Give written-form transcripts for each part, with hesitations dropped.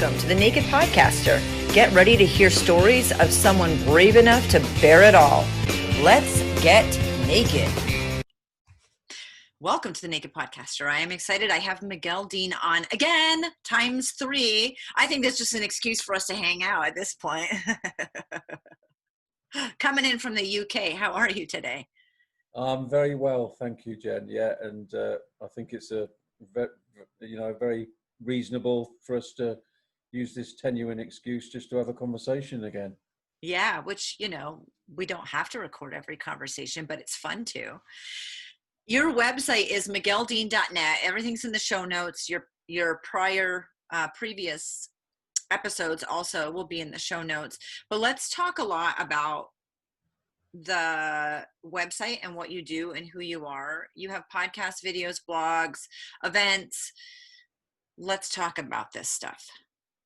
Welcome to The Naked Podcaster. Get ready to hear stories of someone brave enough to bear it all. Let's get naked. Welcome to The Naked Podcaster. I am excited. I have Miguel Dean on again, times 3. I think that's just an excuse for us to hang out at this point. Coming in from the UK. How are you today? I'm very well, thank you, Jen. Yeah, and I think it's a very reasonable for us to use this tenuous excuse just to have a conversation again. Yeah, which, we don't have to record every conversation, but it's fun to. Your website is migueldean.net. Everything's in the show notes. Your previous episodes also will be in the show notes. But let's talk a lot about the website and what you do and who you are. You have podcasts, videos, blogs, events. Let's talk about this stuff.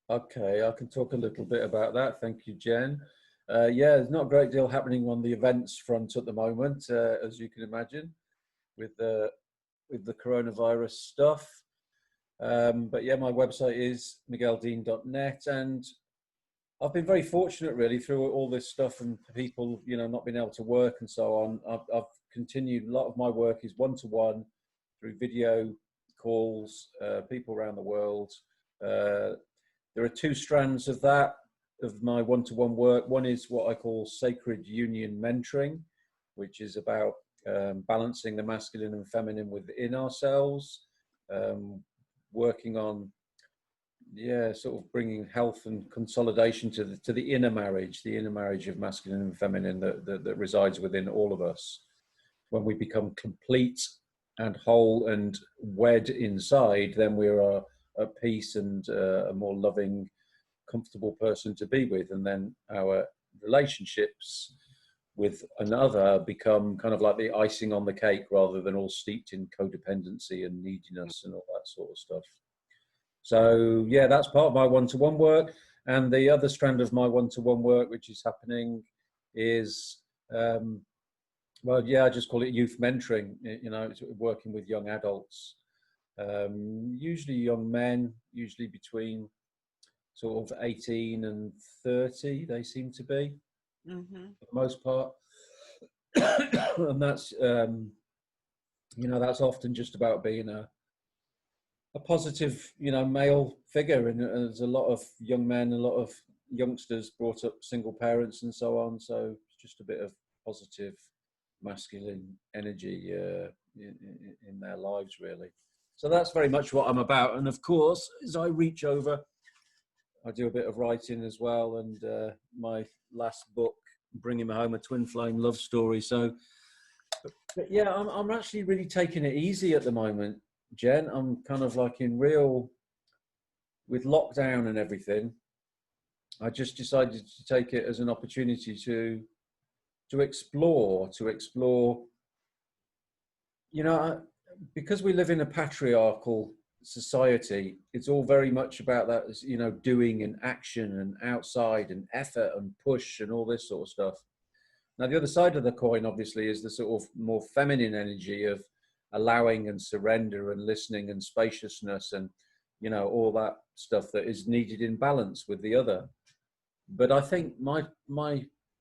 Okay, I can talk a little bit about that. Thank you, Jen. There's not a great deal happening on the events front at the moment, as you can imagine, with the coronavirus stuff. But yeah, my website is migueldean.net, and I've been very fortunate, really, through all this stuff and people, not being able to work and so on. I've continued. A lot of my work is one-to-one through video calls, people around the world. There are 2 strands of that, of my one-to-one work. One is what I call sacred union mentoring, which is about balancing the masculine and feminine within ourselves, working on sort of bringing health and consolidation to the inner marriage of masculine and feminine that resides within all of us. When we become complete and whole and wed inside, then we are at peace and a more loving, comfortable person to be with. And then our relationships with another become kind of like the icing on the cake, rather than all steeped in codependency and neediness and all that sort of stuff. So yeah, that's part of my one-to-one work. And the other strand of my one-to-one work, which is happening, is I just call it youth mentoring. It's working with young adults, usually young men, usually between sort of 18 and 30, they seem to be, for the most part. And that's, that's often just about being a positive, male figure. And there's a lot of young men, a lot of youngsters brought up single parents and so on. So it's just a bit of positive masculine energy in their lives, really. So that's very much what I'm about. And of course, as I reach over, I do a bit of writing as well. And my last book, Bringing Home a Twin Flame Love Story. So, but yeah, I'm actually really taking it easy at the moment, Jen. I'm kind of like with lockdown and everything, I just decided to take it as an opportunity to explore, because we live in a patriarchal society, it's all very much about that, doing and action and outside and effort and push and all this sort of stuff. Now, the other side of the coin, obviously, is the sort of more feminine energy of allowing and surrender and listening and spaciousness and, all that stuff that is needed in balance with the other. But I think my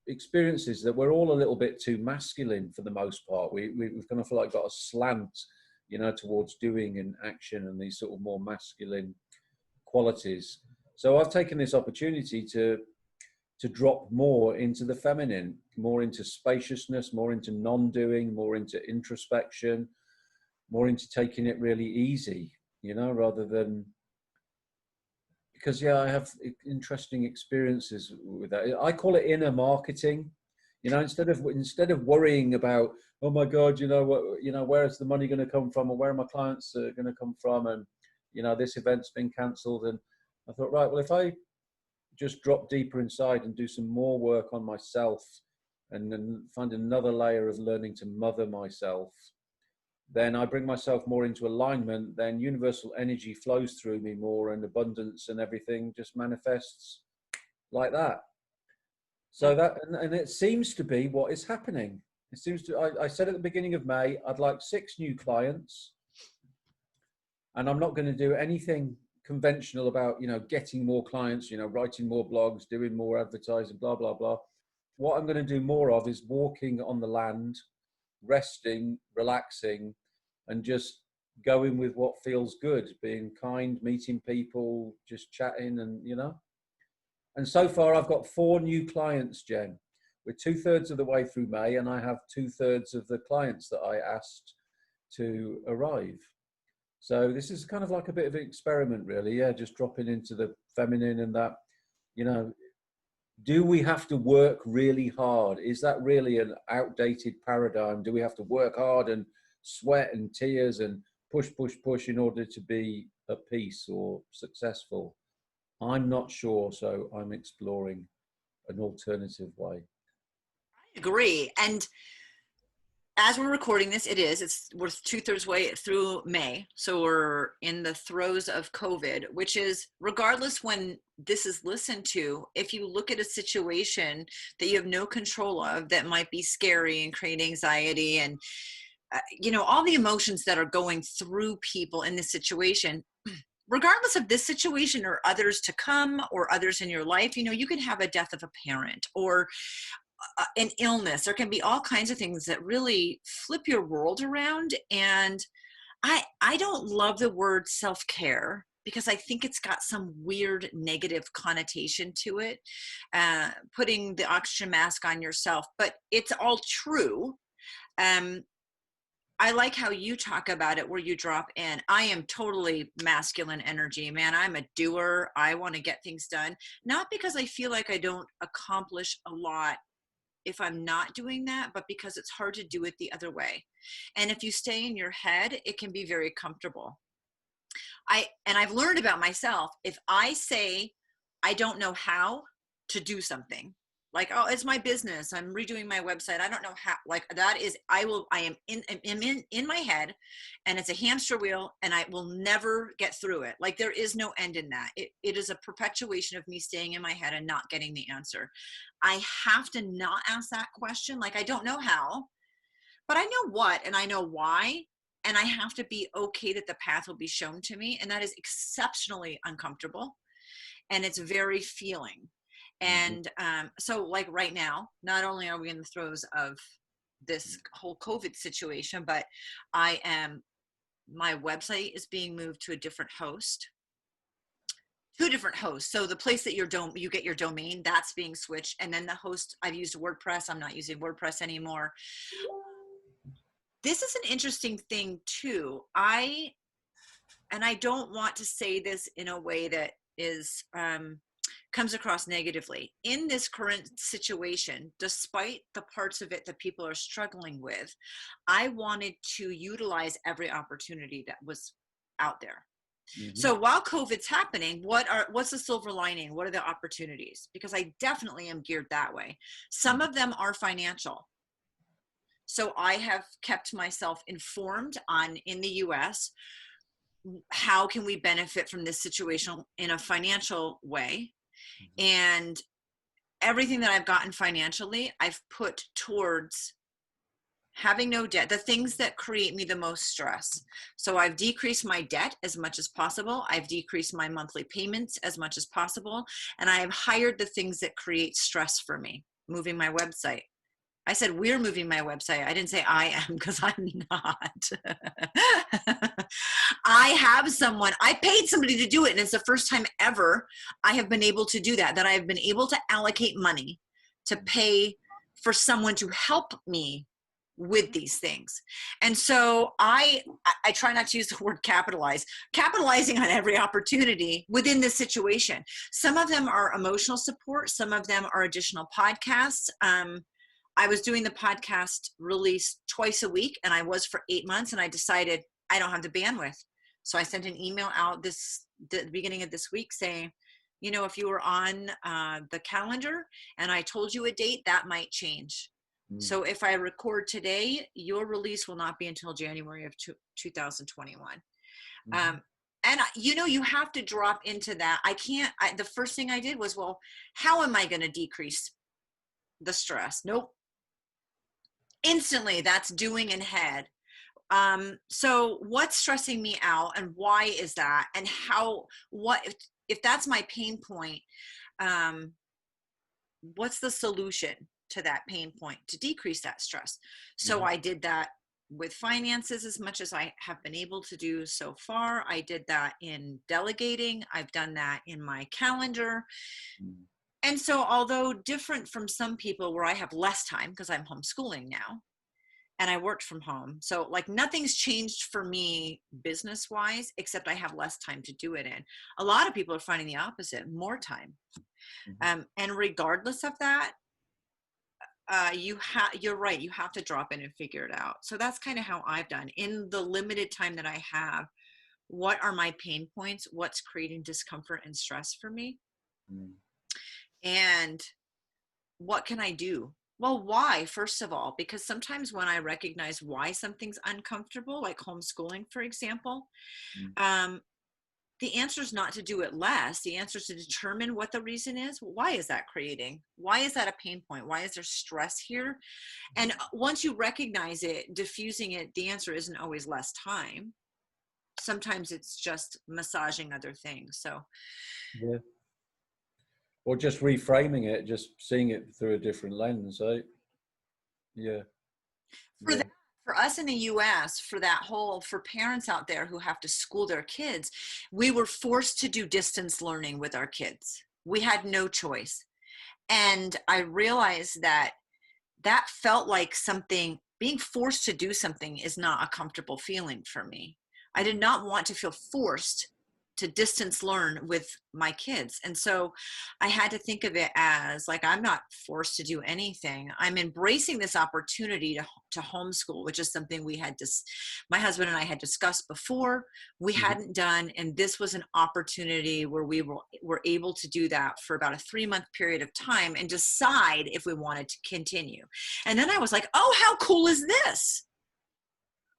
experience is that we're all a little bit too masculine for the most part. We've kind of like got a slant, towards doing and action and these sort of more masculine qualities. So I've taken this opportunity to drop more into the feminine, more into spaciousness, more into non-doing, more into introspection, more into taking it really easy, rather than, because I have interesting experiences with that. I call it inner marketing. Instead of worrying about, oh my God, where is the money going to come from, or where are my clients going to come from, and this event's been cancelled. And I thought, right, well, if I just drop deeper inside and do some more work on myself, and then find another layer of learning to mother myself, then I bring myself more into alignment, then universal energy flows through me more, and abundance and everything just manifests like that. So that, and it seems to be what is happening. It seems to, I said at the beginning of May, I'd like 6 new clients, and I'm not going to do anything conventional about, you know, getting more clients, you know, writing more blogs, doing more advertising, blah, blah, blah. What I'm going to do more of is walking on the land, resting, relaxing, and just going with what feels good, being kind, meeting people, just chatting, and, you know. And so far I've got 4 new clients, Jen. We're 2/3 of the way through May, and I have 2/3 of the clients that I asked to arrive. So this is kind of like a bit of an experiment, really. Yeah, just dropping into the feminine and that, you know, do we have to work really hard? Is that really an outdated paradigm? Do we have to work hard and sweat and tears and push, push, push in order to be at peace or successful? I'm not sure, so I'm exploring an alternative way. I agree. And as we're recording this, we're 2/3 way through May. So we're in the throes of COVID, which is, regardless when this is listened to, if you look at a situation that you have no control of, that might be scary and create anxiety and, you know, all the emotions that are going through people in this situation, regardless of this situation or others to come or others in your life, you know, you can have a death of a parent or an illness. There can be all kinds of things that really flip your world around. And I don't love the word self-care, because I think it's got some weird negative connotation to it, putting the oxygen mask on yourself, but it's all true. I like how you talk about it, where you drop in. I am totally masculine energy, man. I'm a doer. I want to get things done, not because I feel like I don't accomplish a lot if I'm not doing that, but because it's hard to do it the other way. And if you stay in your head, it can be very comfortable. I've learned about myself, if I say I don't know how to do something, like, oh, it's my business, I'm redoing my website, I don't know how, like, that is, I am in my head, and it's a hamster wheel, and I will never get through it. Like, there is no end in that. It is a perpetuation of me staying in my head and not getting the answer. I have to not ask that question. Like, I don't know how, but I know what, and I know why. And I have to be okay that the path will be shown to me. And that is exceptionally uncomfortable. And it's very feeling. Mm-hmm. And so, like, right now, not only are we in the throes of this whole COVID situation, but my website is being moved to a different host. 2 different hosts. So the place that you get your domain, that's being switched. And then the host, I've used WordPress. I'm not using WordPress anymore. This is an interesting thing too. And I don't want to say this in a way that is comes across negatively. In this current situation, despite the parts of it that people are struggling with, I wanted to utilize every opportunity that was out there. Mm-hmm. So while COVID's happening, what's the silver lining? What are the opportunities? Because I definitely am geared that way. Some of them are financial. So I have kept myself informed in the US, how can we benefit from this situation in a financial way? And everything that I've gotten financially, I've put towards having no debt, the things that create me the most stress. So I've decreased my debt as much as possible. I've decreased my monthly payments as much as possible. And I have hired the things that create stress for me, moving my website. I said, we're moving my website. I didn't say I am, because I'm not. I paid somebody to do it. And it's the first time ever I have been able to do that I have been able to allocate money to pay for someone to help me with these things. And so I try not to use the word capitalizing on every opportunity within this situation. Some of them are emotional support. Some of them are additional podcasts. I was doing the podcast release twice a week, and I was for 8 months, and I decided I don't have the bandwidth. So I sent an email out the beginning of this week saying, you know, if you were on the calendar and I told you a date, that might change. So if I record today, your release will not be until January of 2021. And you know, you have to drop into that. The first thing I did was, well, how am I going to decrease the stress? Nope. Instantly, that's doing in head. So what's stressing me out and why is that? And if that's my pain point, um, what's the solution to that pain point to decrease that stress? So Mhm. I did that with finances as much as I have been able to do so far. I did that in delegating. I've done that in my calendar. Mm. And so, although different from some people where I have less time because I'm homeschooling now and I worked from home. So, like, nothing's changed for me business wise, except I have less time to do it in. A lot of people are finding the opposite, more time. Mhm. And regardless of that, you're right. You have to drop in and figure it out. So that's kind of how I've done in the limited time that I have. What are my pain points? What's creating discomfort and stress for me? Mm. And what can I do? Well, why, first of all? Because sometimes when I recognize why something's uncomfortable, like homeschooling, for example, Mm. um, the answer is not to do it less. The answer is to determine what the reason is. Why is that creating? Why is that a pain point? Why is there stress here? And once you recognize it, diffusing it, the answer isn't always less time. Sometimes it's just massaging other things. So Yeah. Or just reframing it, just seeing it through a different lens, eh? Yeah. for Yeah. that, for us in the US, for parents out there who have to school their kids, we were forced to do distance learning with our kids. We had no choice. And I realized that that felt like something, being forced to do something is not a comfortable feeling for me. I did Mhm. not want to feel forced to distance learn with my kids. And so I had to think of it as like, I'm not forced to do anything. I'm embracing this opportunity to homeschool, which is something my husband and I had discussed before, we Mhm. hadn't done. And this was an opportunity where were able to do that for about a 3-month period of time and decide if we wanted to continue. And then I was like, oh, how cool is this?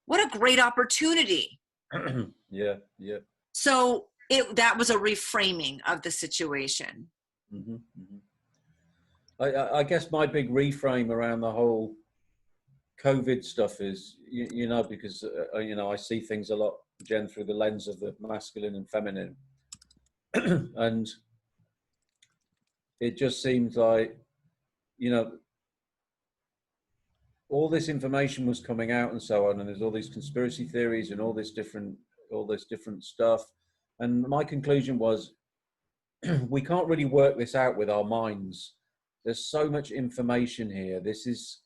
What a great opportunity. Yeah. Yeah. So that was a reframing of the situation. Mhm. Mhm. I guess my big reframe around the whole COVID stuff is, because, I see things a lot, Jen, through the lens of the masculine and feminine. And it just seems like, you know, all this information was coming out and so on, and there's all these conspiracy theories and all this different stuff. And my conclusion was, we can't really work this out with our minds. There's so much information here. This is,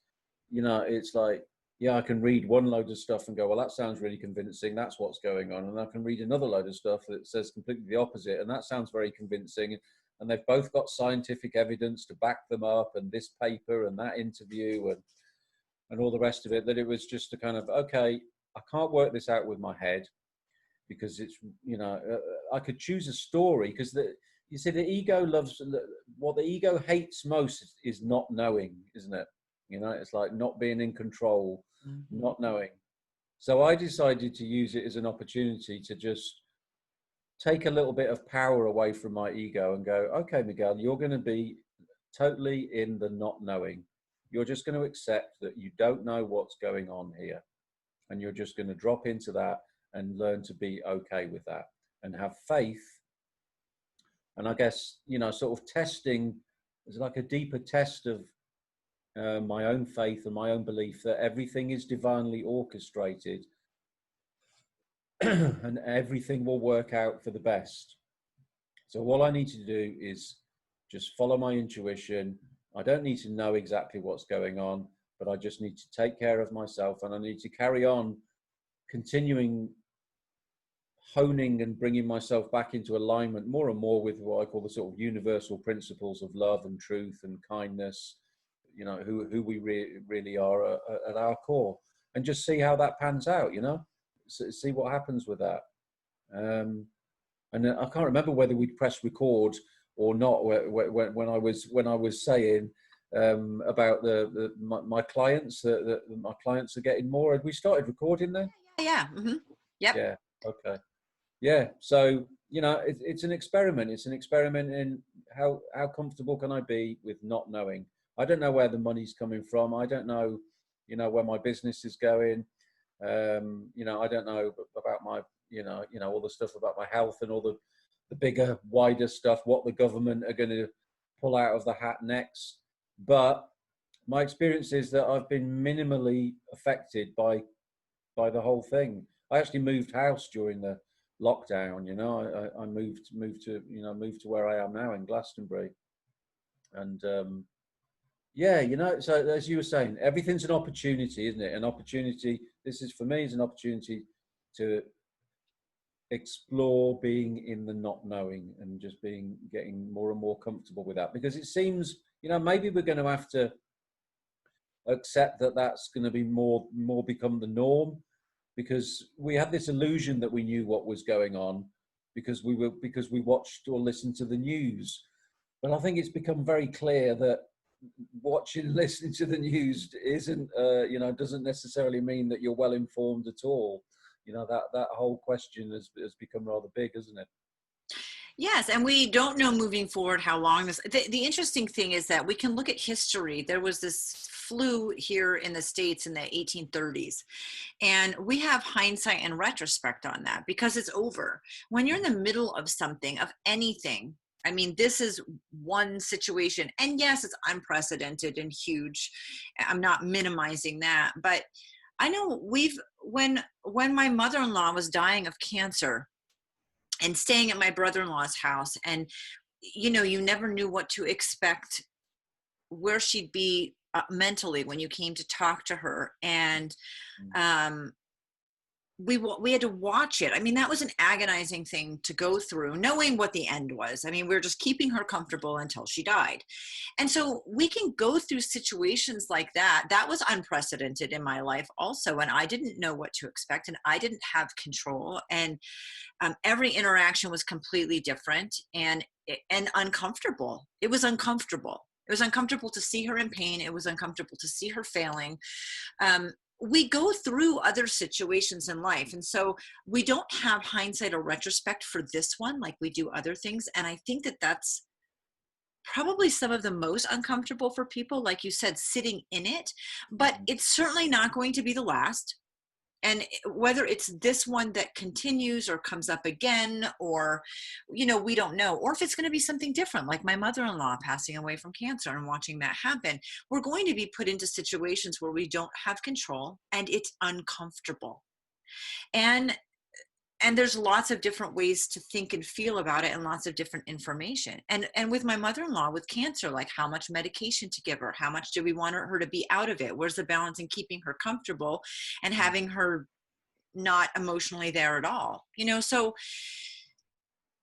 it's like, yeah, I can read one load of stuff and go, well, that sounds really convincing. That's what's going on. And I can read another load of stuff that says completely the opposite. And that sounds very convincing. And they've both got scientific evidence to back them up, and this paper and that interview and all the rest of it, that it was just a kind of, okay, I can't work this out with my head, because it's, I could choose a story, because you see, the ego loves, what the ego hates most is not knowing, isn't it? It's like not being in control, Mhm. not knowing. So I decided to use it as an opportunity to just take a little bit of power away from my ego and go, okay, Miguel, you're going to be totally in the not knowing. You're just going to accept that you don't know what's going on here, and you're just going to drop into that and learn to be okay with that and have faith. And I guess, sort of testing is like a deeper test of my own faith and my own belief that everything is divinely orchestrated and everything will work out for the best. So all I need to do is just follow my intuition. I don't need to know exactly what's going on, but I just need to take care of myself, and I need to carry on continuing honing and bringing myself back into alignment more and more with what I call the sort of universal principles of love and truth and kindness, who we really are at our core, and just see how that pans out, see what happens with that. And I can't remember whether we'd press record or not when I was saying about my clients, that my clients are getting more. Had we started recording then? Yeah, yeah. Yep. Yeah. Okay. Yeah. So, it's an experiment. It's an experiment in how comfortable can I be with not knowing. I don't know where the money's coming from. I don't know, where my business is going. You know, I don't know about my, all the stuff about my health and all the bigger, wider stuff, what the government are going to pull out of the hat next. But my experience is that I've been minimally affected by the whole thing. I actually moved house during the lockdown. You know, I moved to where I am now in Glastonbury, and yeah, you know. So as you were saying, everything's an opportunity, isn't it? An opportunity. This is for me is an opportunity to explore being in the not knowing and just getting more and more comfortable with that, because it seems, maybe we're going to have to accept that that's going to be more become the norm, because we had this illusion that we knew what was going on because we watched or listened to the news. But I think it's become very clear that watching and listening to the news isn't doesn't necessarily mean that you're well informed at all. That whole question has become rather big, hasn't it? Yes, and we don't know moving forward how long this. The interesting thing is that we can look at history. There was this flu here in the States in the 1830s, and we have hindsight and retrospect on that because it's over. When you're in the middle of something, of anything, I mean, this is one situation, and yes, it's unprecedented and huge. I'm not minimizing that, but I know when my mother-in-law was dying of cancer and staying at my brother-in-law's house, and you never knew what to expect, where she'd be mentally when you came to talk to her. And um we had to watch it. I mean, that was an agonizing thing to go through, knowing what the end was. I mean, we were just keeping her comfortable until she died. And so we can go through situations like that. That was unprecedented in my life also, and I didn't know what to expect, and I didn't have control. And every interaction was completely different and uncomfortable. It was uncomfortable. It was uncomfortable to see her in pain. It was uncomfortable to see her failing. We go through other situations in life, and so we don't have hindsight or retrospect for this one like we do other things. And I think that that's probably some of the most uncomfortable for people, like you said, sitting in it. But it's certainly not going to be the last. And whether it's this one that continues or comes up again, or, we don't know, or if it's going to be something different, like my mother-in-law passing away from cancer and watching that happen, we're going to be put into situations where we don't have control, and it's uncomfortable. And there's lots of different ways to think and feel about it, and lots of different information. And with my mother-in-law with cancer, like how much medication to give her, how much do we want her to be out of it, where's the balance in keeping her comfortable and having her not emotionally there at all, so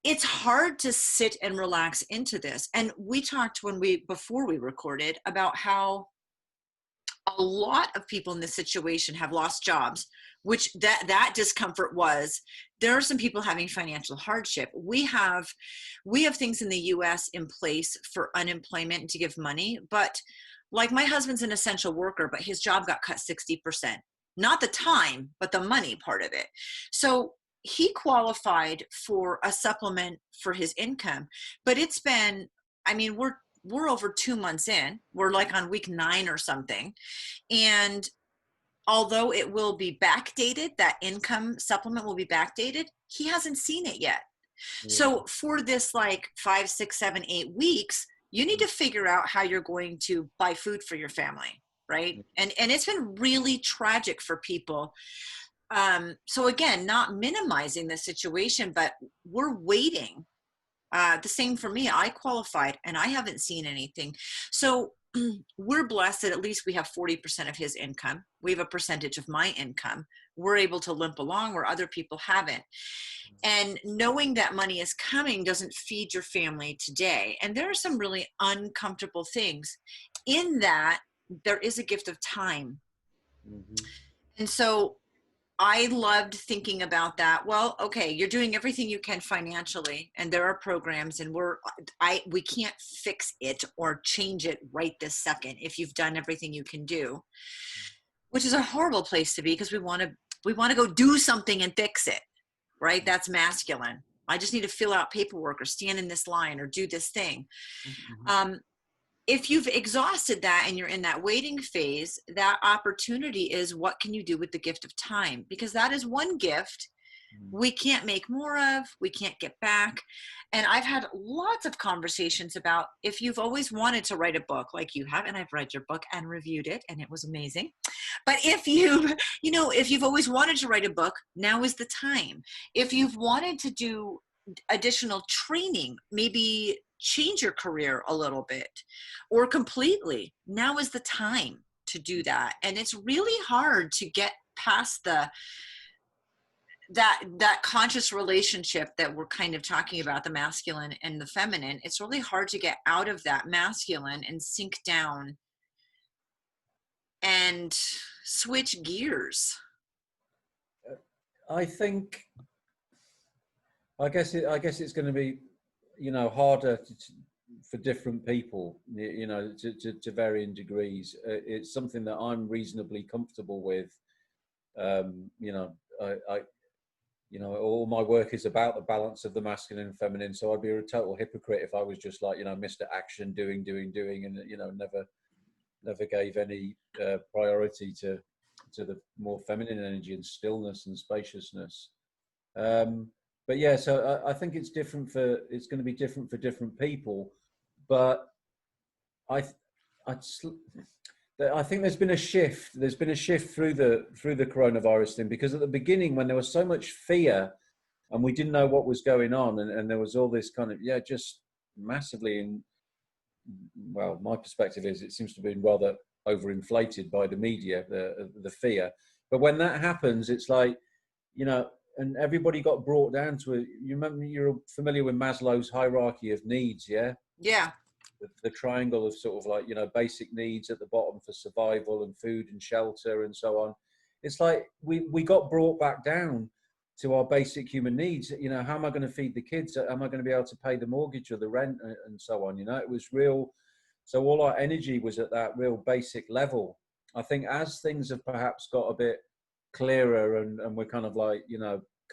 it's hard to sit and relax into this. And we talked before we recorded about how a lot of people in this situation have lost jobs, which that discomfort was. There are some people having financial hardship. We have things in the US in place for unemployment and to give money, but like my husband's an essential worker, but his job got cut 60%. Not the time, but the money part of it. So he qualified for a supplement for his income, but it's been, I mean, we're over 2 months in. We're like on week 9 or something. And although it will be backdated, that income supplement will be backdated, he hasn't seen it yet. Yeah. So for this like 5, 6, 7, 8 weeks, you need to figure out how you're going to buy food for your family, right? And it's been really tragic for people. So again, not minimizing the situation, but we're waiting. The same for me. I qualified and I haven't seen anything. So we're blessed that at least we have 40% of his income. We have a percentage of my income. We're able to limp along where other people haven't. And knowing that money is coming doesn't feed your family today. And there are some really uncomfortable things in that. There is a gift of time. Mm-hmm. And so I loved thinking about that. Well, okay, you're doing everything you can financially, and there are programs, and we can't fix it or change it right this second if you've done everything you can do, which is a horrible place to be, because we want to go do something and fix it, right? That's masculine. I just need to fill out paperwork or stand in this line or do this thing. Mm-hmm. if you've exhausted that and you're in that waiting phase, that opportunity is, what can you do with the gift of time? Because that is one gift we can't make more of, we can't get back. And I've had lots of conversations about, if you've always wanted to write a book like you have, and I've read your book and reviewed it and it was amazing. But if you, if you've always wanted to write a book, now is the time. If you've wanted to do additional training, maybe change your career a little bit or completely, now is the time to do that. And it's really hard to get past that conscious relationship that we're kind of talking about, the masculine and the feminine. It's really hard to get out of that masculine and sink down and switch gears. I think, I guess it's going to be, harder for different people, to varying degrees. It's something that I'm reasonably comfortable with. All my work is about the balance of the masculine and feminine. So I'd be a total hypocrite if I was just like, Mr. Action, doing, and, never gave any priority to the more feminine energy and stillness and spaciousness. But yeah, so I think it's going to be different for different people. But I think there's been a shift. There's been a shift through the coronavirus thing, because at the beginning, when there was so much fear and we didn't know what was going on, and there was all this kind of, just massively well, my perspective is it seems to be rather overinflated by the media, the fear. But when that happens, it's like, and everybody got brought down to you're familiar with Maslow's hierarchy of needs, yeah? Yeah. The triangle of sort of like, basic needs at the bottom for survival, and food and shelter and so on. It's like we got brought back down to our basic human needs. How am I going to feed the kids? Am I going to be able to pay the mortgage or the rent and so on? It was real. So all our energy was at that real basic level. I think as things have perhaps got a bit clearer, and we're kind of like,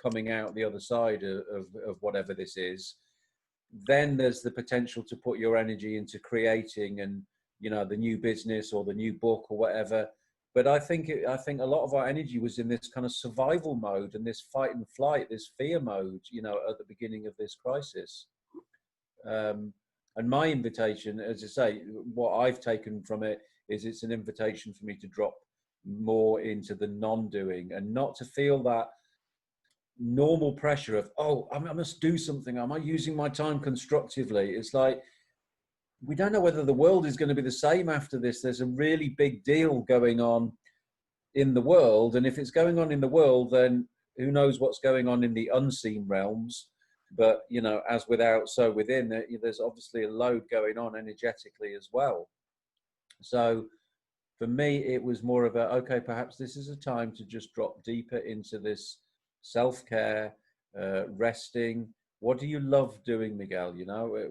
coming out the other side of whatever this is, then there's the potential to put your energy into creating and, the new business or the new book or whatever. But I think a lot of our energy was in this kind of survival mode and this fight and flight, this fear mode, at the beginning of this crisis. And my invitation, as I say, what I've taken from it is it's an invitation for me to drop more into the non-doing, and not to feel that normal pressure of, I must do something. Am I using my time constructively? It's like, we don't know whether the world is going to be the same after this. There's a really big deal going on in the world. And if it's going on in the world, then who knows what's going on in the unseen realms. But, as without, so within, there's obviously a load going on energetically as well. So for me, it was more of okay, perhaps this is a time to just drop deeper into this self-care, resting. What do you love doing, Miguel?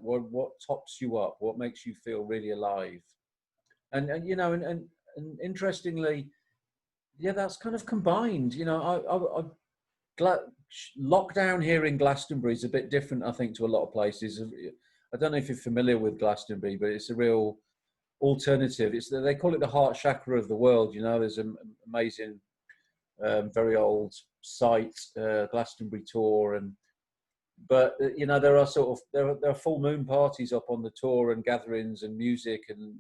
What tops you up? What makes you feel really alive? And interestingly, that's kind of combined. Lockdown here in Glastonbury is a bit different, I think, to a lot of places. I don't know if you're familiar with Glastonbury, but it's a real alternative. They call it the heart chakra of the world. There's an amazing, very old site, Glastonbury tour, but there are full moon parties up on the tour, and gatherings and music, and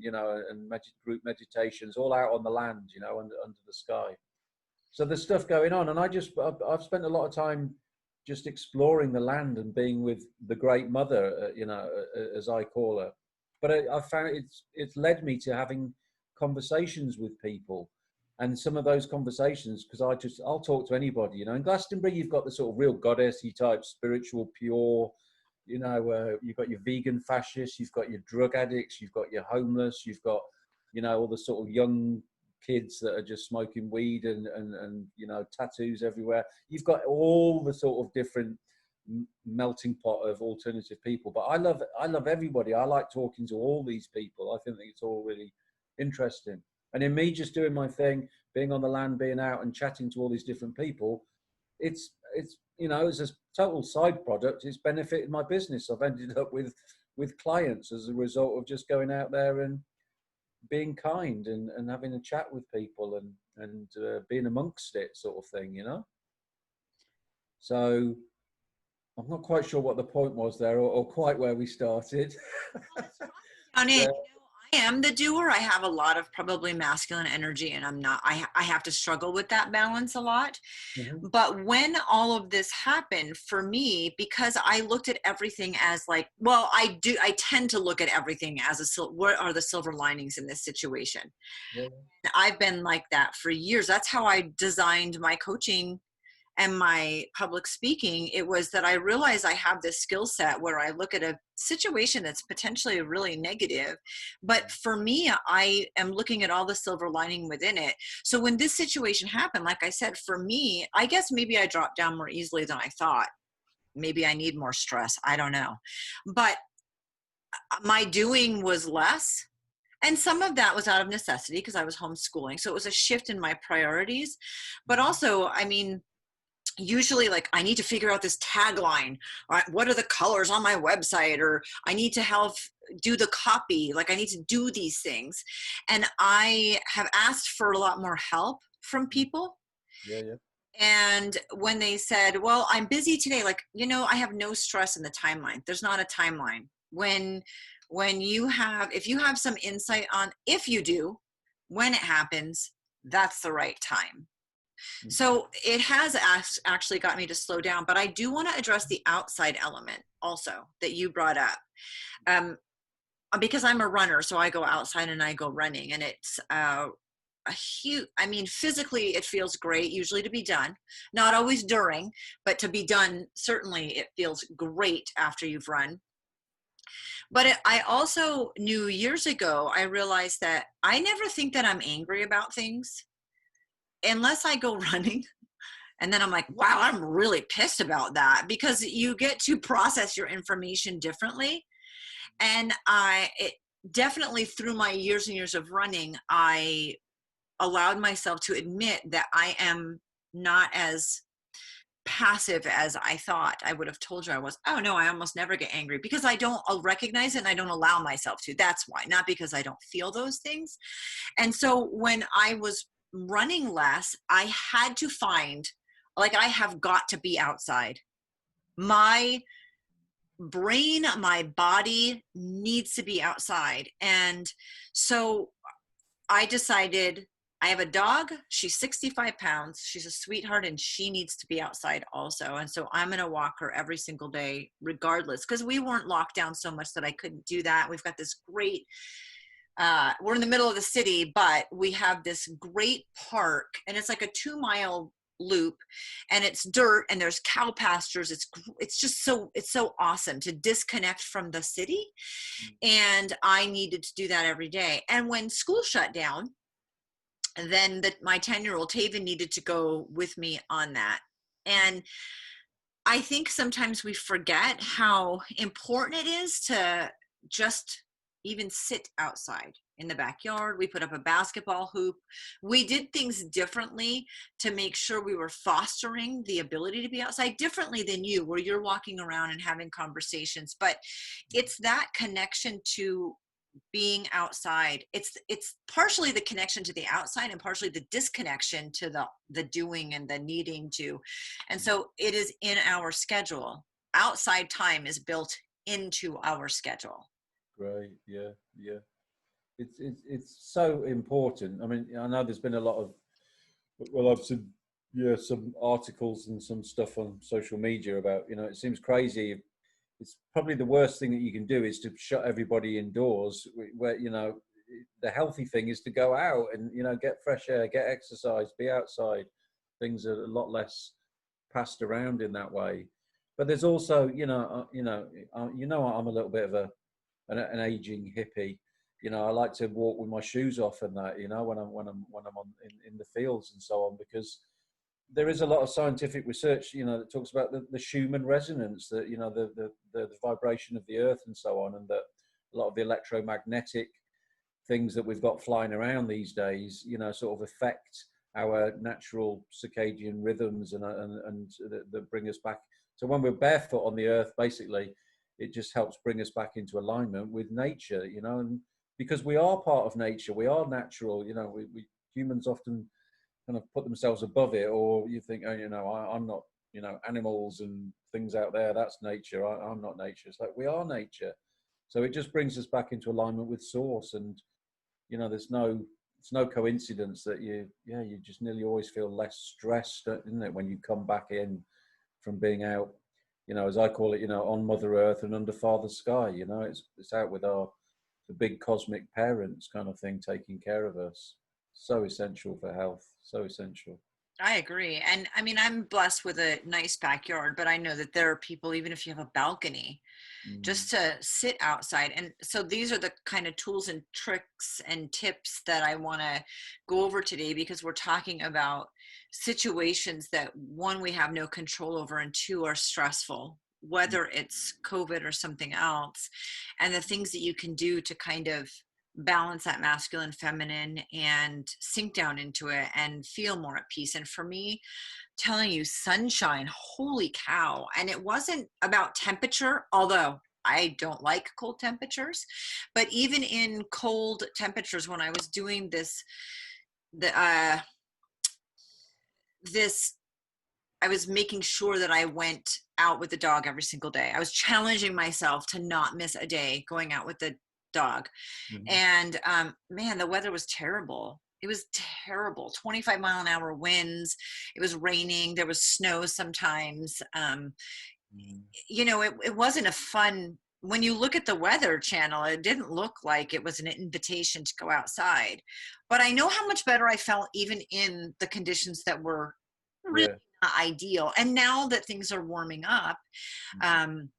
group meditations all out on the land, under the sky. So there's stuff going on, and I've spent a lot of time just exploring the land and being with the Great Mother, as I call her. But I found it's led me to having conversations with people. And some of those conversations, because I'll talk to anybody, in Glastonbury, you've got the sort of real goddessy type, spiritual, pure, you've got your vegan fascists, you've got your drug addicts, you've got your homeless, you've got, all the sort of young kids that are just smoking weed and tattoos everywhere. You've got all the sort of different melting pot of alternative people. But I love everybody. I like talking to all these people. I think that it's all really interesting. And in me just doing my thing, being on the land, being out and chatting to all these different people, it's as a total side product, it's benefited my business. I've ended up with with clients as a result of just going out there and being kind and having a chat with people and being amongst it, sort of thing, you know. So I'm not quite sure what the point was there, or quite where we started. On it, I am the doer. I have a lot of probably masculine energy, and I'm not. I have to struggle with that balance a lot. Mm-hmm. But when all of this happened for me, because I looked at everything as like, well, I tend to look at everything as what are the silver linings in this situation? Yeah. I've been like that for years. That's how I designed my coaching and my public speaking. It was that I realized I have this skill set where I look at a situation that's potentially really negative, but for me, I am looking at all the silver lining within it. So when this situation happened, like I said, for me, I guess maybe I dropped down more easily than I thought. Maybe I need more stress. I don't know. But my doing was less. And some of that was out of necessity because I was homeschooling. So it was a shift in my priorities. But also, I mean, usually like I need to figure out this tagline, or what are the colors on my website, or I need to do the copy, like I need to do these things. And I have asked for a lot more help from people. Yeah, yeah. And when they said, well, I'm busy today, like, I have no stress in the timeline. There's not a timeline. When if you have some insight on, if you do, when it happens, that's the right time. So it has actually got me to slow down, but I do want to address the outside element also that you brought up. Because I'm a runner, so I go outside and I go running, and it's a huge, I mean, physically it feels great usually to be done, not always during, but to be done, certainly it feels great after you've run. But I also knew years ago, I realized that I never think that I'm angry about things unless I go running. And then I'm like, wow, I'm really pissed about that, because you get to process your information differently. And it definitely, through my years and years of running, I allowed myself to admit that I am not as passive as I thought I would have told you I was. Oh no, I almost never get angry because I'll recognize it and I don't allow myself to. That's why, not because I don't feel those things. And so when I was running less, I had to find, like, I have got to be outside. My brain, my body needs to be outside. And so I decided, I have a dog. She's 65 pounds. She's a sweetheart, and she needs to be outside also. And so I'm going to walk her every single day, regardless, because we weren't locked down so much that I couldn't do that. We've got this great, we're in the middle of the city, but we have this great park, and it's like a 2-mile loop, and it's dirt, and there's cow pastures. It's just it's so awesome to disconnect from the city. And I needed to do that every day. And when school shut down, then my 10-year-old Taven needed to go with me on that. And I think sometimes we forget how important it is to just even sit outside in the backyard. We put up a basketball hoop. We did things differently to make sure we were fostering the ability to be outside, differently than you, where you're walking around and having conversations. But it's that connection to being outside. It's partially the connection to the outside and partially the disconnection to the doing and the needing to. And so it is in our schedule. Outside time is built into our schedule. Right. Yeah. Yeah. It's so important. I mean, I know there's been a lot of, well, I've seen, yeah, some articles and some stuff on social media about, it seems crazy. It's probably the worst thing that you can do is to shut everybody indoors, where, the healthy thing is to go out and, get fresh air, get exercise, be outside. Things are a lot less passed around in that way. But there's also, I'm a little bit of an aging hippie. I like to walk with my shoes off and that, when I'm on in the fields and so on, because there is a lot of scientific research, that talks about the Schumann resonance, that, the vibration of the earth and so on, and that a lot of the electromagnetic things that we've got flying around these days, sort of affect our natural circadian rhythms and that bring us back. So when we're barefoot on the earth, basically, it just helps bring us back into alignment with nature, you know, and because we are part of nature, we are natural, you know, we humans often kind of put themselves above it, or you think, oh, you know, I'm not, you know, animals and things out there, that's nature. I'm not nature. It's like we are nature. So it just brings us back into alignment with source. And, you know, it's no coincidence that you just nearly always feel less stressed, isn't it, when you come back in from being out, you know, as I call it, you know, on Mother Earth and under Father Sky, you know, it's out with the big cosmic parents kind of thing, taking care of us. So essential for health, so essential. I agree. And I mean, I'm blessed with a nice backyard, but I know that there are people, even if you have a balcony, Mm. just to sit outside. And so these are the kind of tools and tricks and tips that I want to go over today, because we're talking about situations that, one, we have no control over, and two, are stressful, whether it's COVID or something else, and the things that you can do to kind of balance that masculine, feminine, and sink down into it and feel more at peace. And for me, telling you, sunshine, holy cow. And it wasn't about temperature, although I don't like cold temperatures, but even in cold temperatures, when I was doing the this I was making sure that I went out with the dog every single day. I was challenging myself to not miss a day going out with the dog. Mhm. And man, the weather was terrible. It was terrible. 25-mile-an-hour winds. It was raining. There was snow sometimes. Mm. You know, it wasn't a fun, when you look at the weather channel, it didn't look like it was an invitation to go outside. But I know how much better I felt even in the conditions that were really Yeah. not ideal. And now that things are warming up, um,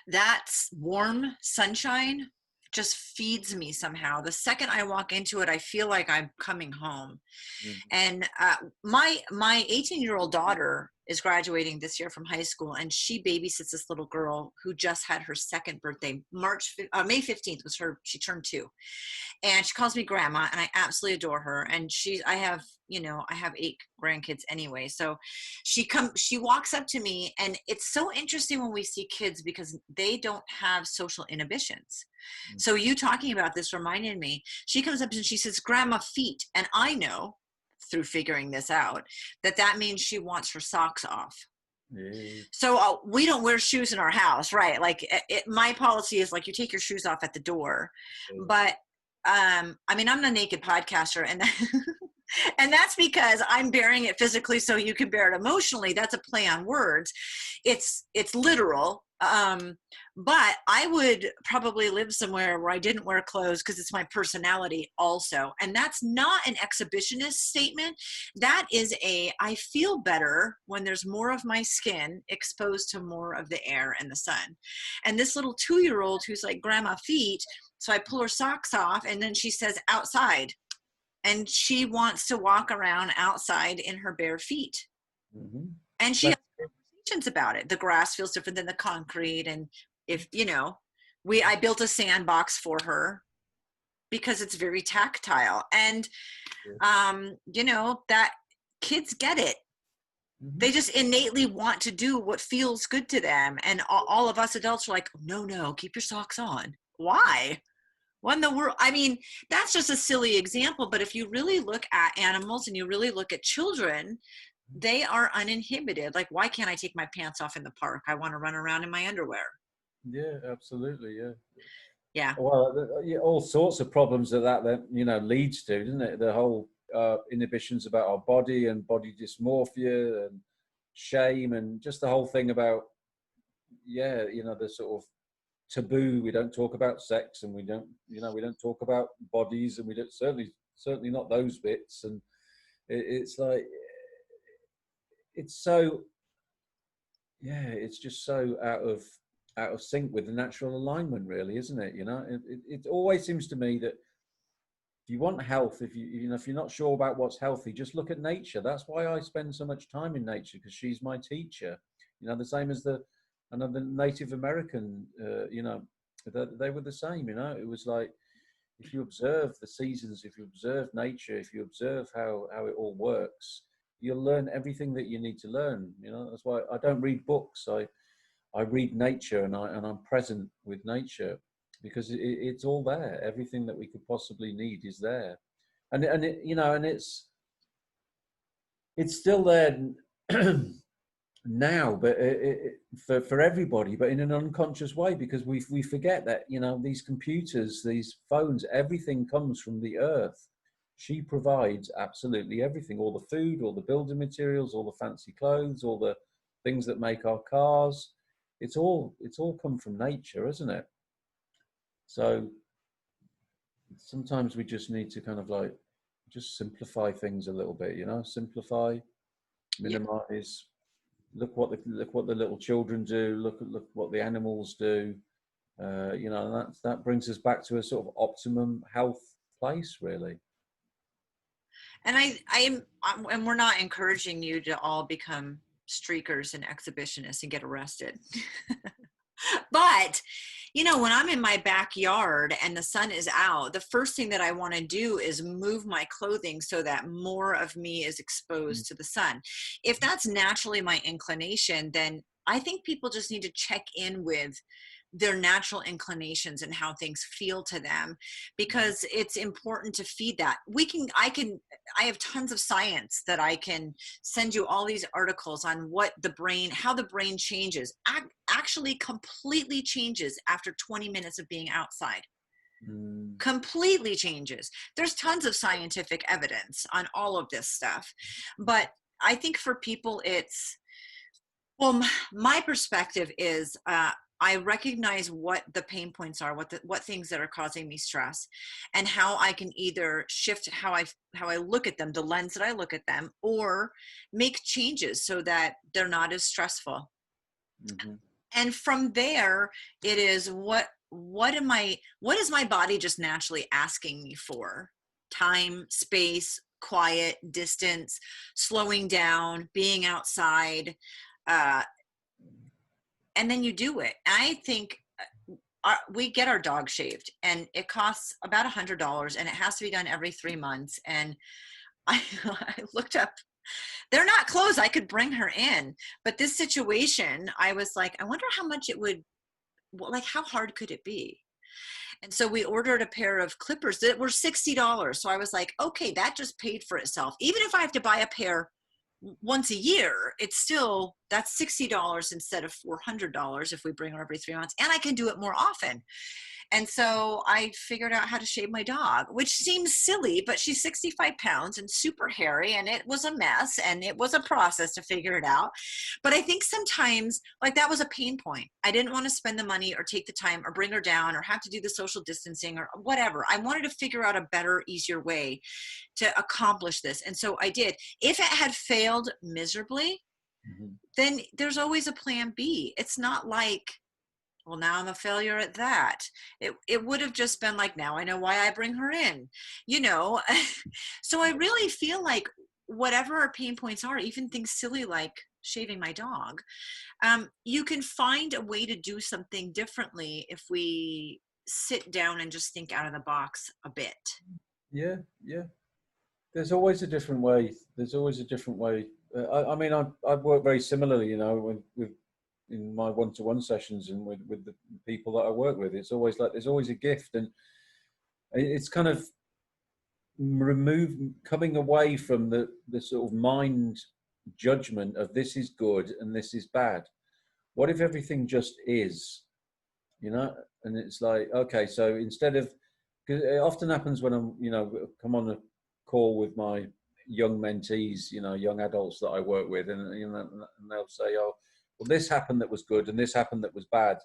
that's warm sunshine just feeds me somehow. The second I walk into it, I feel like I'm coming home. Mhm. And my 18-year-old daughter is graduating this year from high school, and she babysits this little girl who just had her second birthday. May 15th was her, she turned 2. And she calls me grandma, and I absolutely adore her. And I have 8 grandkids anyway. So she walks up to me, and it's so interesting when we see kids, because they don't have social inhibitions. So Mhm. you talking about this reminded me, she comes up and she says, "Grandma, feet." And I know through figuring this out that means she wants her socks off. Yeah. So we don't wear shoes in our house, right? Like my policy is like, you take your shoes off at the door. Yeah. But I mean, I'm a naked podcaster, and and that's because I'm bearing it physically so you can bear it emotionally. That's a play on words. It's literal. But I would probably live somewhere where I didn't wear clothes, because it's my personality also. And that's not an exhibitionist statement. That is I feel better when there's more of my skin exposed to more of the air and the sun. And this little 2-year-old who's like, "Grandma, feet." So I pull her socks off, and then she says, "Outside." And she wants to walk around outside in her bare feet. Mhm. And she has That's conversations about it. The grass feels different than the concrete. And if, I built a sandbox for her because it's very tactile. And, it. that kids get it. Mhm. They just innately want to do what feels good to them. And all of us adults are like, "No, no, keep your socks on." Why? What in the world? I mean, that's just a silly example, but if you really look at animals and you really look at children, they are uninhibited. Like, why can't I take my pants off in the park? I want to run around in my underwear. Yeah, absolutely. Yeah. Yeah. Well, yeah, all sorts of problems that you know leads to, doesn't it? The whole inhibitions about our body and body dysmorphia and shame, and just the whole thing about, yeah, you know, the sort of taboo. We don't talk about sex, and we don't talk about bodies, and we don't, certainly not those bits. And it's like, it's so, yeah, it's just so out of sync with the natural alignment, really, isn't it? You know, it always seems to me that if you want health, if you're not sure about what's healthy, just look at nature. That's why I spend so much time in nature, because she's my teacher. You know, the same as another Native American. They were the same. You know, it was like, if you observe the seasons, if you observe nature, if you observe how it all works, you'll learn everything that you need to learn. You know, that's why I don't read books. I read nature, and I'm present with nature, because it's all there. Everything that we could possibly need is there, and it, you know, and it's still there now, but for everybody, but in an unconscious way, because we forget that, you know, these computers, these phones, everything comes from the earth. She provides absolutely everything, all the food, all the building materials, all the fancy clothes, all the things that make our cars. It's all come from nature, isn't it? So sometimes we just need to kind of like just simplify things a little bit, you know, simplify, Yeah. minimize. Look what the little children do. Look what the animals do. You know, and that brings us back to a sort of optimum health place, really. And and we're not encouraging you to all become streakers and exhibitionists and get arrested. But, you know, when I'm in my backyard and the sun is out, the first thing that I want to do is move my clothing so that more of me is exposed to the sun. If that's naturally my inclination, then I think people just need to check in with their natural inclinations and how things feel to them, because it's important to feed that. I have tons of science that I can send you, all these articles on how the brain changes, actually completely changes after 20 minutes of being outside. Mm. Completely changes. There's tons of scientific evidence on all of this stuff. But I think for people, well, my perspective is, I recognize what the pain points are, what things that are causing me stress, and how I can either shift how I look at them, the lens that I look at them, or make changes so that they're not as stressful. Mm-hmm. And from there, it is what is my body just naturally asking me for? Time, space, quiet, distance, slowing down, being outside. Uh, and then you do it. I think we get our dog shaved, and it costs about $100, and it has to be done every 3 months. And I looked up, they're not clothes I could bring her in, but this situation, I was like, I wonder how much it would, like, how hard could it be? And so we ordered a pair of clippers that were $60. So I was like, okay, that just paid for itself. Even if I have to buy a pair once a year, that's $60 instead of $400 if we bring her every 3 months, and I can do it more often. And so I figured out how to shave my dog, which seems silly, but she's 65 pounds and super hairy, and it was a mess, and it was a process to figure it out. But I think sometimes, like, that was a pain point. I didn't want to spend the money or take the time or bring her down or have to do the social distancing or whatever. I wanted to figure out a better, easier way to accomplish this. And so I did. If it had failed miserably, Mm-hmm. then there's always a plan B. It's not like, well, now I'm a failure at that. It would have just been like, now I know why I bring her in, you know? So I really feel like whatever our pain points are, even things silly like shaving my dog, you can find a way to do something differently if we sit down and just think out of the box a bit. Yeah, yeah. There's always a different way. There's always a different way. I mean, I've worked very similarly, you know, with in my one-to-one sessions and with the people that I work with. It's always like there's always a gift, and it's kind of coming away from the sort of mind judgment of this is good and this is bad. What if everything just is, you know? And it's like, okay, so instead of, because it often happens when I'm, you know, come on a call with my young mentees, you know, young adults that I work with, and you know, and they'll say, oh, well, this happened that was good, and this happened that was bad,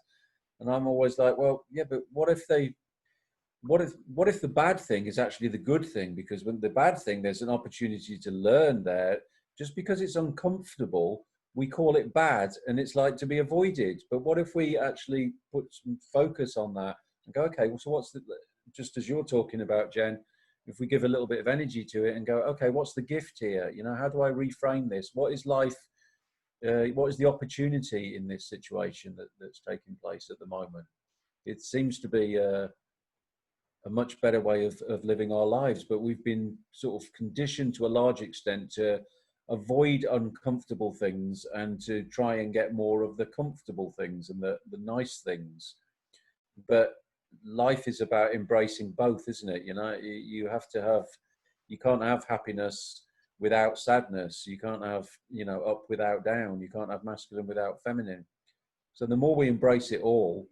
and I'm always like, well, yeah, but what if the bad thing is actually the good thing? Because when the bad thing, there's an opportunity to learn there. Just because it's uncomfortable, we call it bad, and it's like to be avoided. But what if we actually put some focus on that and go, okay, well, so what's the, just as you're talking about, Jen, if we give a little bit of energy to it and go, okay, what's the gift here? You know, how do I reframe this? What is life? What is the opportunity in this situation that's taking place at the moment? It seems to be a much better way of living our lives, but we've been sort of conditioned to a large extent to, avoid uncomfortable things and to try and get more of the comfortable things and the nice things. But life is about embracing both, isn't it? You know, you have to have, you can't have happiness without sadness. You can't have, you know, up without down. You can't have masculine without feminine. So the more we embrace it all,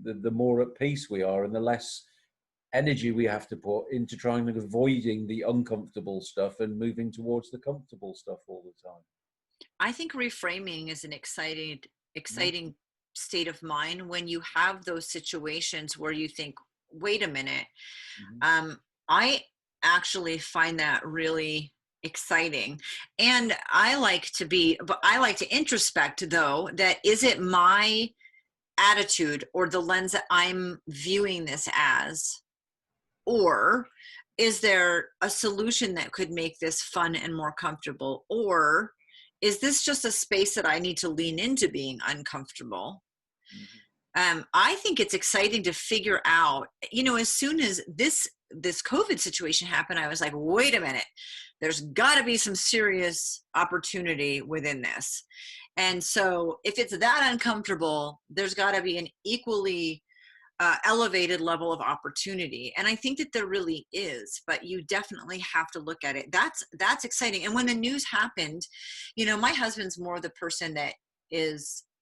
the more at peace we are, and the less energy we have to put into trying and avoiding the uncomfortable stuff and moving towards the comfortable stuff all the time. I think reframing is an exciting, Mm-hmm. exciting state of mind when you have those situations where you think, wait a minute. I actually find that really exciting. And I like to be, but I like to introspect though, that is it my attitude or the lens that I'm viewing this as, or is there a solution that could make this fun and more comfortable? Or is this just a space that I need to lean into being uncomfortable? I think it's exciting to figure out, you know, as soon as this COVID situation happened, I was like, wait a minute, there's got to be some serious opportunity within this. And so if it's that uncomfortable, there's got to be an equally elevated level of opportunity. And I think that there really is, but you definitely have to look at it. That's exciting. And when the news happened, you know, my husband's more the person that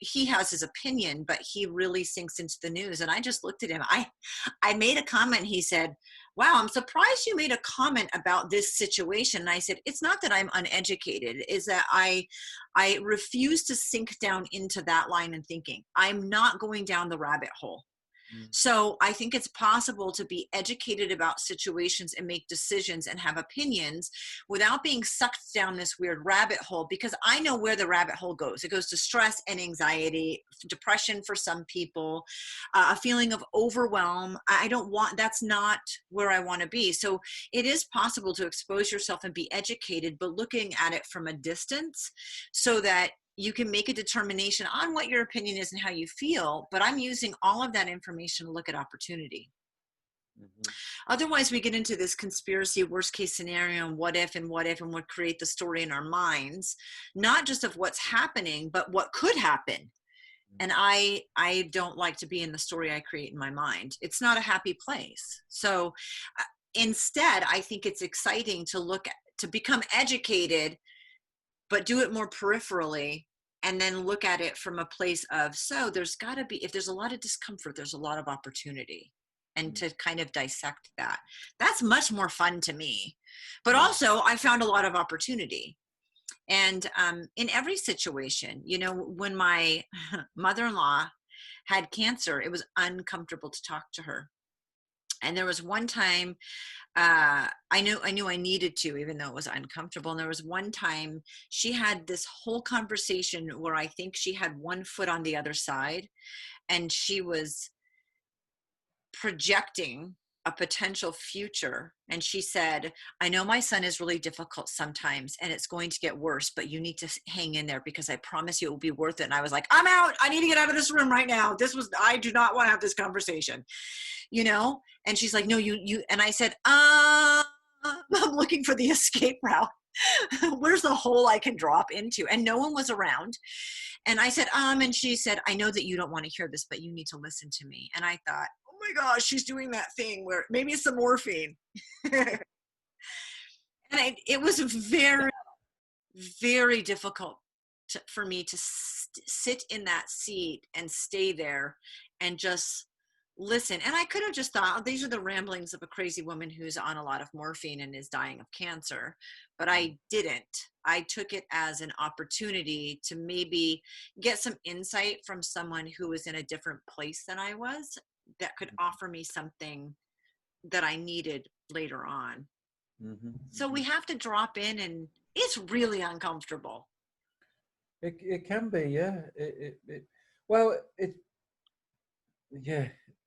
he has his opinion, but he really sinks into the news. And I just looked at him. I made a comment. He said, wow, I'm surprised you made a comment about this situation. And I said, it's not that I'm uneducated, is that I refuse to sink down into that line of thinking. I'm not going down the rabbit hole. So I think it's possible to be educated about situations and make decisions and have opinions without being sucked down this weird rabbit hole, because I know where the rabbit hole goes. It goes to stress and anxiety, depression for some people, a feeling of overwhelm. That's not where I want to be. So it is possible to expose yourself and be educated, but looking at it from a distance so that you can make a determination on what your opinion is and how you feel, but I'm using all of that information to look at opportunity. Otherwise, we get into this conspiracy, worst case scenario, and what if, and what create the story in our minds, not just of what's happening, but what could happen. And I don't like to be in the story I create in my mind. It's not a happy place. So instead, I think it's exciting to become educated, but do it more peripherally, and then look at it from a place of, so there's got to be, if there's a lot of discomfort, there's a lot of opportunity, and to kind of dissect that. That's much more fun to me. But also I found a lot of opportunity. And in every situation, you know, when my mother-in-law had cancer, it was uncomfortable to talk to her. And there was one time I knew I needed to, even though it was uncomfortable. And there was one time she had this whole conversation where I think she had one foot on the other side, and she was projecting a potential future. And she said, I know my son is really difficult sometimes and it's going to get worse, but you need to hang in there because I promise you it will be worth it. And I was like, I'm out. I need to get out of this room right now. I do not want to have this conversation, you know? And she's like, no, you, and I said, I'm looking for the escape route. Where's the hole I can drop into? And no one was around. And I said, and she said, I know that you don't want to hear this, but you need to listen to me. And I thought, oh my gosh, she's doing that thing where maybe it's some morphine. And it was very, very difficult for me to sit in that seat and stay there and just listen. And I could have just thought, oh, these are the ramblings of a crazy woman who's on a lot of morphine and is dying of cancer. But I didn't. I took it as an opportunity to maybe get some insight from someone who was in a different place than I was, that could offer me something that I needed later on. So we have to drop in, and it's really uncomfortable. It can be, yeah.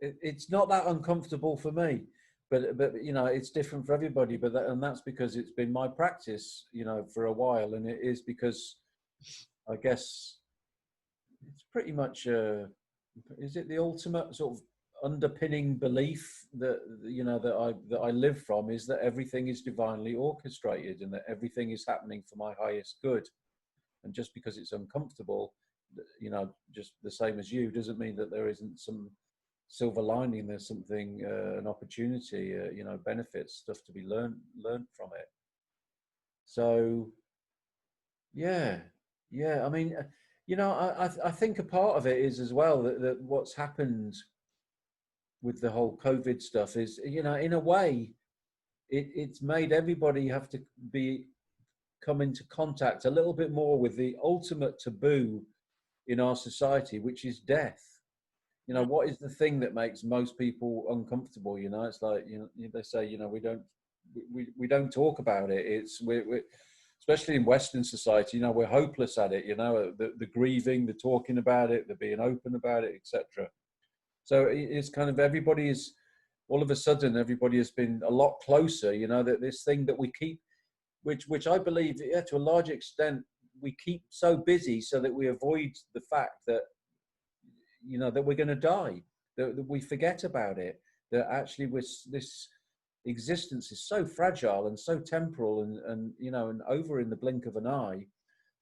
It's not that uncomfortable for me, but you know, it's different for everybody. And that's because it's been my practice, you know, for a while, and it is because I guess it's pretty much is it the ultimate sort of underpinning belief that, you know, that I live from is that everything is divinely orchestrated and that everything is happening for my highest good. And just because it's uncomfortable, you know, just the same as you, doesn't mean that there isn't some silver lining. There's something, an opportunity, you know, benefits, stuff to be learned from it. So yeah, yeah. I mean, you know, I think a part of it is as well that what's happened with the whole COVID stuff is, you know, in a way, it's made everybody have to come into contact a little bit more with the ultimate taboo in our society, which is death. You know, what is the thing that makes most people uncomfortable? You know, it's like, you know, they say, you know, we don't talk about it. It's we're especially in Western society, you know, we're hopeless at it. You know, the grieving, the talking about it, the being open about it, etc. So it's kind of, everybody is, all of a sudden everybody has been a lot closer. You know, that this thing that we keep, which I believe, yeah, to a large extent, we keep so busy so that we avoid the fact that, you know, that we're going to die, that we forget about it, that actually this existence is so fragile and so temporal and you know, and over in the blink of an eye,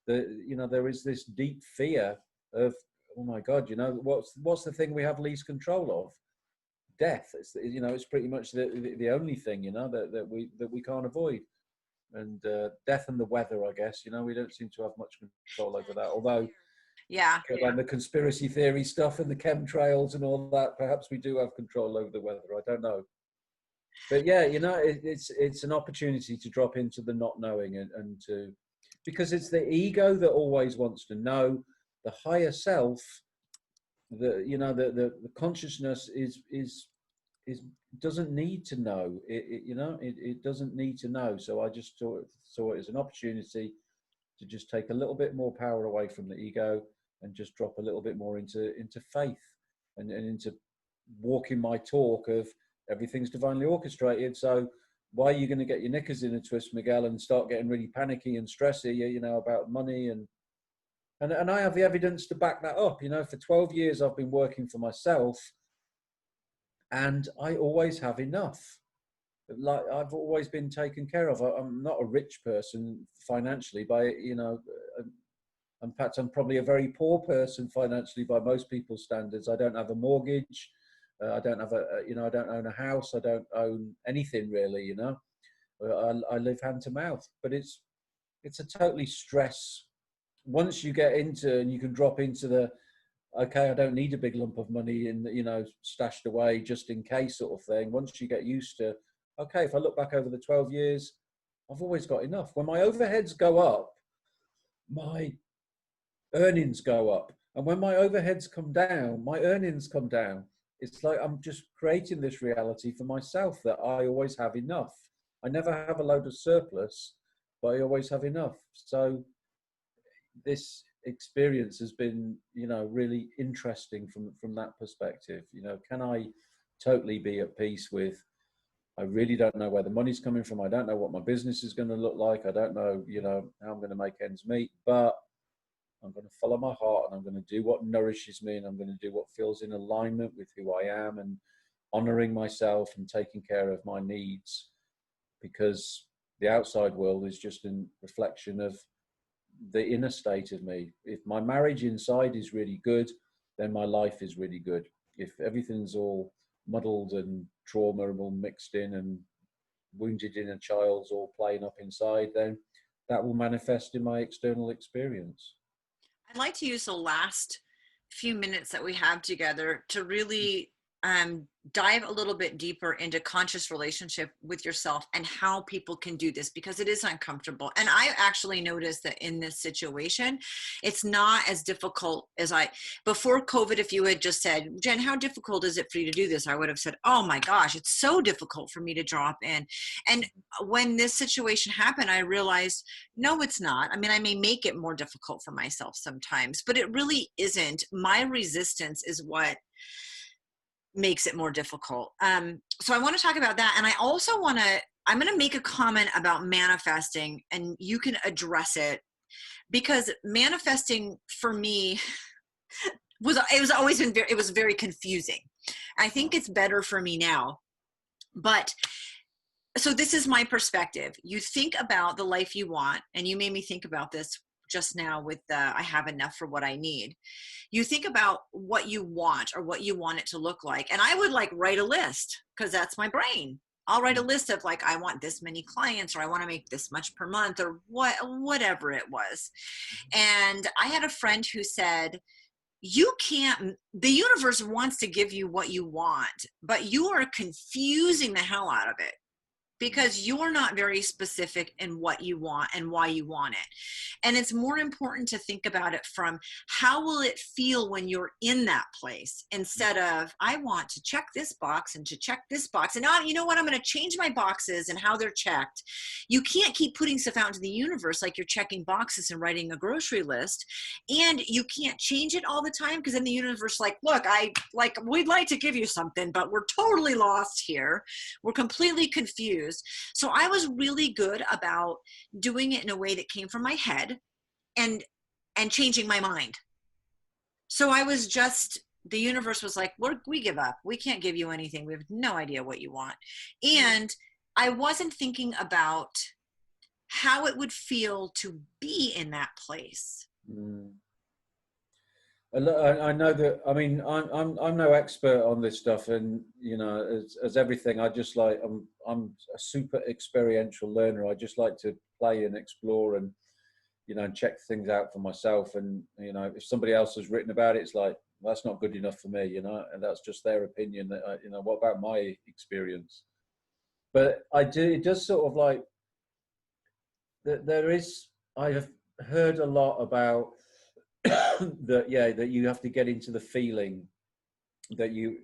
that, you know, there is this deep fear of, oh my God, you know, what's the thing we have least control of? Death. It's, you know, it's pretty much the only thing, you know, that we can't avoid. And death and the weather, I guess, you know, we don't seem to have much control over that. Although, Yeah. and the conspiracy theory stuff and the chemtrails and all that, perhaps we do have control over the weather. I don't know. But yeah, you know, it's an opportunity to drop into the not knowing and to, because it's the ego that always wants to know. The higher self, you know, the consciousness is doesn't need to know. You know, it doesn't need to know. So I just saw it as an opportunity to just take a little bit more power away from the ego and just drop a little bit more into faith and into walking my talk of everything's divinely orchestrated. So why are you going to get your knickers in a twist, Miguel, and start getting really panicky and stressy, you know, about money? And I have the evidence to back that up. You know, for 12 years I've been working for myself and I always have enough. Like, I've always been taken care of. I'm not a rich person financially by, you know, in fact, I'm probably a very poor person financially by most people's standards. I don't have a mortgage. I don't have you know, I don't own a house. I don't own anything really, you know. I live hand to mouth, but it's a totally stress. Once you get into and you can drop into the, okay, I don't need a big lump of money in, you know, stashed away just in case sort of thing. Once you get used to, okay, if I look back over the 12 years, I've always got enough. When my overheads go up, my earnings go up. And when my overheads come down, my earnings come down. It's like I'm just creating this reality for myself that I always have enough. I never have a load of surplus, but I always have enough. So this experience has been, you know, really interesting from that perspective. You know, can I totally be at peace with, I really don't know where the money's coming from. I don't know what my business is going to look like. I don't know, you know, how I'm going to make ends meet, but I'm going to follow my heart and I'm going to do what nourishes me and I'm going to do what feels in alignment with who I am and honoring myself and taking care of my needs, because the outside world is just a reflection of the inner state of me. If my marriage inside is really good, then my life is really good. If everything's all muddled and trauma all mixed in and wounded inner child's all playing up inside, then that will manifest in my external experience. I'd like to use the last few minutes that we have together to really dive a little bit deeper into conscious relationship with yourself and how people can do this, because it is uncomfortable. And I actually noticed that in this situation, it's not as difficult as before COVID. If you had just said, Jen, how difficult is it for you to do this? I would have said, oh my gosh, it's so difficult for me to drop in. And when this situation happened, I realized, no, it's not. I mean, I may make it more difficult for myself sometimes, but it really isn't. My resistance is what makes it more difficult. So I want to talk about that. And I also I'm going to make a comment about manifesting, and you can address it, because manifesting for me it was very confusing. I think it's better for me now. But so this is my perspective. You think about the life you want, and you made me think about this just now with I have enough for what I need. You think about what you want or what you want it to look like. And I would like write a list, because that's my brain. I'll write a list of like, I want this many clients, or I want to make this much per month, or whatever it was. And I had a friend who said, you can't, the universe wants to give you what you want, but you are confusing the hell out of it, because you're not very specific in what you want and why you want it. And it's more important to think about it from how will it feel when you're in that place, instead of I want to check this box and to check this box. And now, you know what, I'm going to change my boxes and how they're checked. You can't keep putting stuff out into the universe like you're checking boxes and writing a grocery list. And you can't change it all the time, because then the universe like, look, we'd like to give you something, but we're totally lost here. We're completely confused. So I was really good about doing it in a way that came from my head and changing my mind. So I was just, the universe was like, we give up. We can't give you anything. We have no idea what you want. And I wasn't thinking about how it would feel to be in that place. I know that. I mean, I'm no expert on this stuff, and you know, as everything, I just like I'm a super experiential learner. I just like to play and explore, and you know, and check things out for myself. And you know, if somebody else has written about it, it's like, well, that's not good enough for me, you know, and that's just their opinion. That you know, what about my experience? But it does sort of like that. There is. I have heard a lot about that you have to get into the feeling that you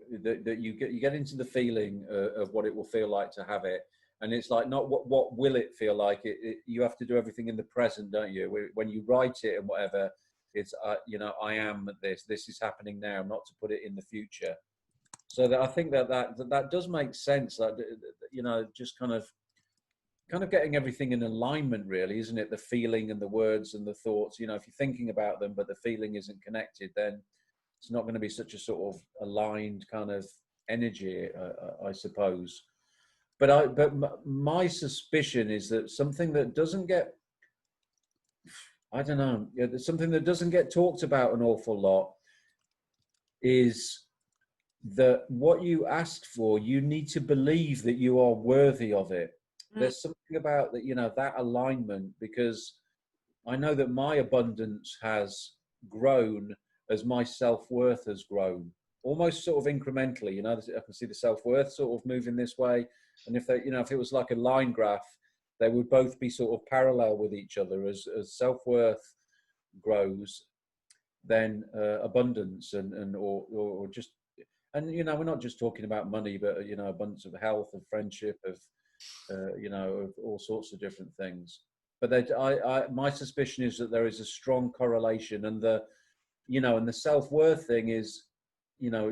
get into the feeling of what it will feel like to have it. And it's like, not what will it feel like, you have to do everything in the present, don't you? When you write it and whatever, it's you know, I am this is happening now, not to put it in the future. So that I think that does make sense, that you know, just kind of getting everything in alignment, really, isn't it? The feeling and the words and the thoughts, you know, if you're thinking about them but the feeling isn't connected, then it's not going to be such a sort of aligned kind of energy, I suppose. But my suspicion is that something that doesn't get, I don't know, something that doesn't get talked about an awful lot is that what you asked for, you need to believe that you are worthy of it. There's something about that, you know, that alignment, because I know that my abundance has grown as my self-worth has grown, almost sort of incrementally. You know, I can see the self-worth sort of moving this way. And if they, you know, if it was like a line graph, they would both be sort of parallel with each other. As self-worth grows, then abundance or just, and you know, we're not just talking about money, but you know, abundance of health, of friendship, of you know, of all sorts of different things. But my suspicion is that there is a strong correlation, and you know, and the self-worth thing is, you know,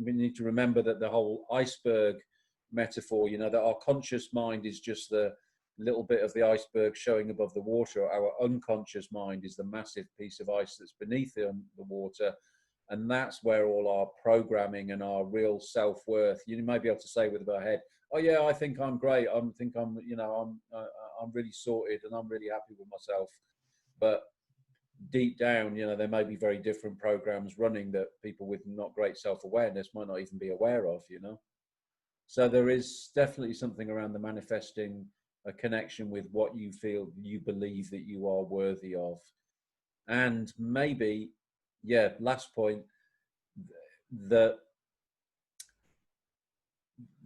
we need to remember that the whole iceberg metaphor, you know, that our conscious mind is just the little bit of the iceberg showing above the water. Our unconscious mind is the massive piece of ice that's beneath the water. And that's where all our programming and our real self-worth, you may be able to say with our head, oh yeah, I think I'm great. You know, I'm really sorted and I'm really happy with myself. But deep down, you know, there may be very different programs running that people with not great self-awareness might not even be aware of, you know. So there is definitely something around the manifesting a connection with what you feel, you believe that you are worthy of. And maybe, yeah, last point, that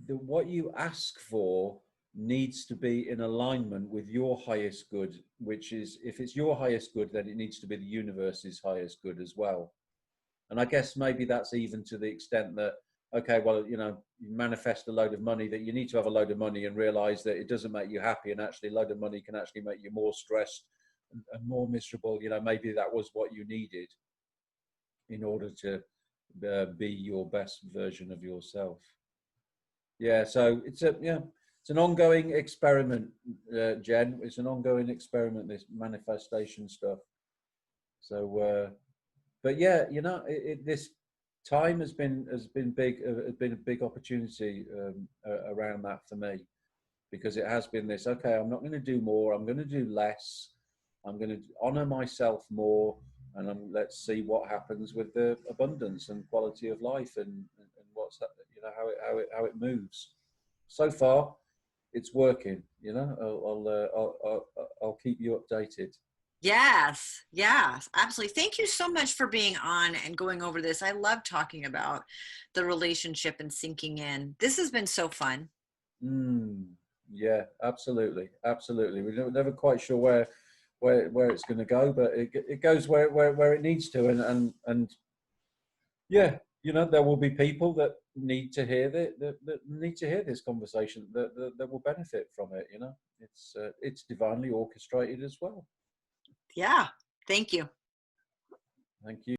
what you ask for needs to be in alignment with your highest good, which is, if it's your highest good, then it needs to be the universe's highest good as well. And I guess maybe that's even to the extent that, okay, well, you know, you manifest a load of money, that you need to have a load of money and realize that it doesn't make you happy, and actually a load of money can actually make you more stressed and more miserable. You know, maybe that was what you needed in order to be your best version of yourself. Yeah, so it's an ongoing experiment, Jen. It's an ongoing experiment, this manifestation stuff. So, but yeah, you know, this time has been big, has been a big opportunity around that for me, because it has been this, okay, I'm not going to do more, I'm going to do less, I'm going to honor myself more, and let's see what happens with the abundance and quality of life, and what's that, you know, how it moves. So far, it's working. You know, I'll keep you updated. Yes, yes, absolutely. Thank you so much for being on and going over this. I love talking about the relationship and sinking in. This has been so fun. Mm, yeah, absolutely, absolutely. We're never quite sure where it's going to go, but it goes where it needs to, and yeah, you know, there will be people that need to hear that need to hear this conversation, that will benefit from it. You know, it's divinely orchestrated as well. Yeah, thank you. Thank you.